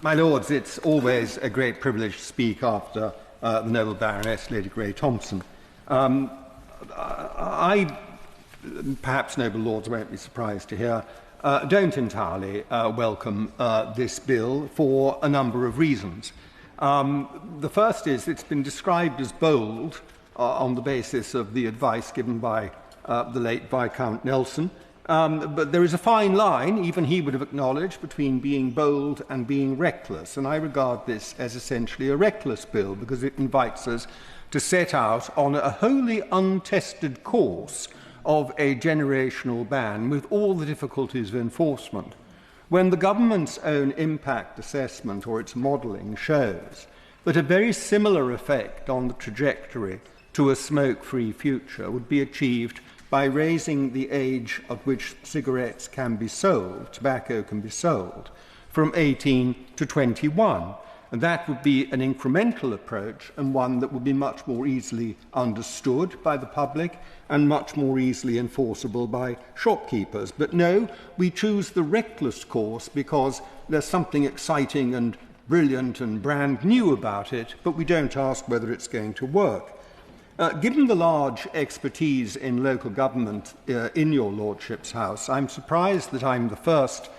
My Lords, it's always a great privilege to speak after the noble Baroness, Lady Grey Thompson. I, perhaps noble Lords won't be surprised to hear, don't entirely welcome this bill for a number of reasons. The first is it's been described as bold on the basis of the advice given by the late Viscount Nelson. But there is a fine line, even he would have acknowledged, between being bold and being reckless. And I regard this as essentially a reckless bill because it invites us to set out on a wholly untested course of a generational ban with all the difficulties of enforcement. When the government's own impact assessment or its modelling shows that a very similar effect on the trajectory to a smoke-free future would be achieved by raising the age at which cigarettes can be sold, tobacco can be sold, from 18 to 21. And that would be an incremental approach and one that would be much more easily understood by the public and much more easily enforceable by shopkeepers. But no, we choose the reckless course because there's something exciting and brilliant and brand new about it, but we don't ask whether it's going to work. Given the large expertise in local government in your Lordship's House, I'm surprised that I'm the first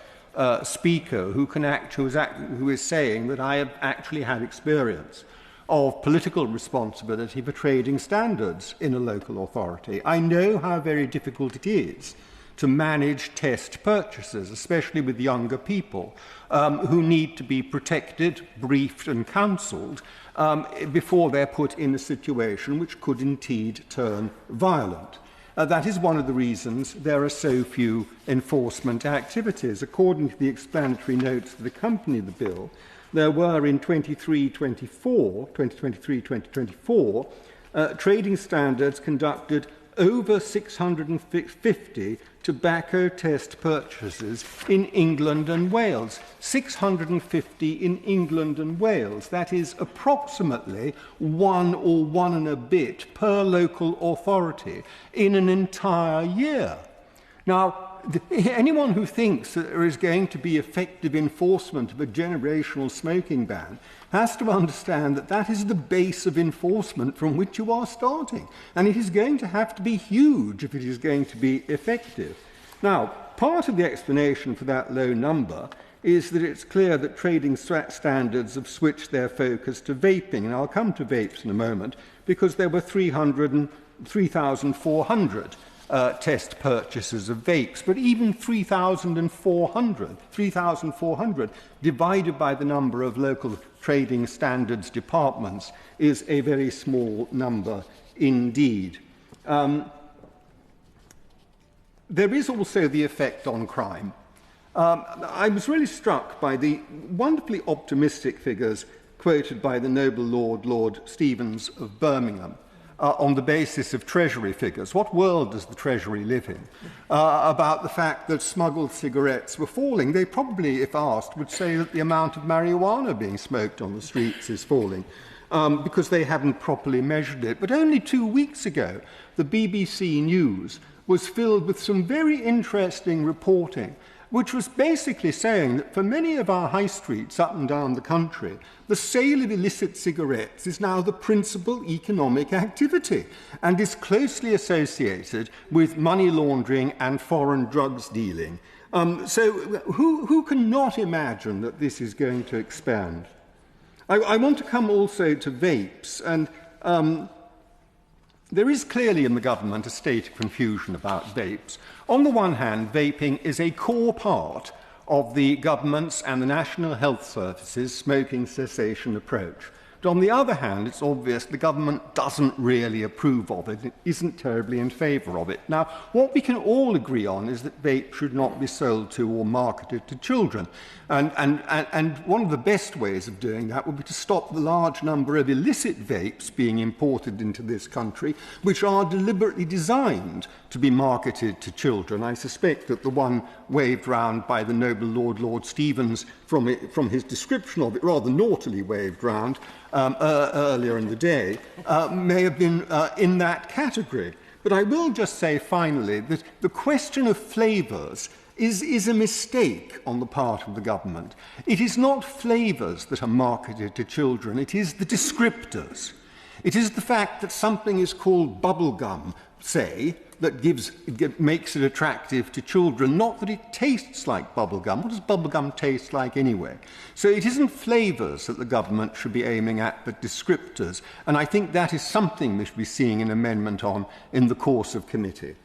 speaker who is saying that I have actually had experience of political responsibility for trading standards in a local authority. I know how very difficult it is to manage test purchases, especially with younger people who need to be protected, briefed and counselled before they're put in a situation which could indeed turn violent. That is one of the reasons there are so few enforcement activities. According to the explanatory notes that accompany the bill, there were in 2023-2024 trading standards conducted over 650 tobacco test purchases in England and Wales. 650 in England and Wales. That is approximately one or one and a bit per local authority in an entire year. Now, anyone who thinks that there is going to be effective enforcement of a generational smoking ban has to understand that that is the base of enforcement from which you are starting. And it is going to have to be huge if it is going to be effective. Now, part of the explanation for that low number is that it's clear that trading standards have switched their focus to vaping. And I'll come to vapes in a moment, because there were 3,400 test purchases of vapes, but even 3,400 divided by the number of local trading standards departments is a very small number indeed. There is also the effect on crime. I was really struck by the wonderfully optimistic figures quoted by the noble Lord Stevens of Birmingham, on the basis of Treasury figures. What world does the Treasury live in? About the fact that smuggled cigarettes were falling. They probably, if asked, would say that the amount of marijuana being smoked on the streets is falling, because they haven't properly measured it. But only 2 weeks ago, the BBC News was filled with some very interesting reporting, which was basically saying that for many of our high streets up and down the country, the sale of illicit cigarettes is now the principal economic activity and is closely associated with money laundering and foreign drugs dealing. So who can not imagine that this is going to expand? I want to come also to vapes, and there is clearly in the government a state of confusion about vapes. On the one hand, vaping is a core part of the government's and the National Health Service's smoking cessation approach. But on the other hand, it's obvious the government doesn't really approve of it. It isn't terribly in favour of it. Now, what we can all agree on is that vapes should not be sold to or marketed to children. And one of the best ways of doing that would be to stop the large number of illicit vapes being imported into this country, which are deliberately designed to be marketed to children. I suspect that the one waved round by the noble Lord Stevens from his description of it, rather naughtily waved round earlier in the day, may have been in that category. But I will just say finally that the question of flavours is a mistake on the part of the government. It is not flavours that are marketed to children, it is the descriptors. It is the fact that something is called bubblegum, say, that makes it attractive to children, not that it tastes like bubblegum. What does bubblegum taste like anyway? So it isn't flavours that the government should be aiming at, but descriptors. And I think that is something we should be seeing an amendment on in the course of committee.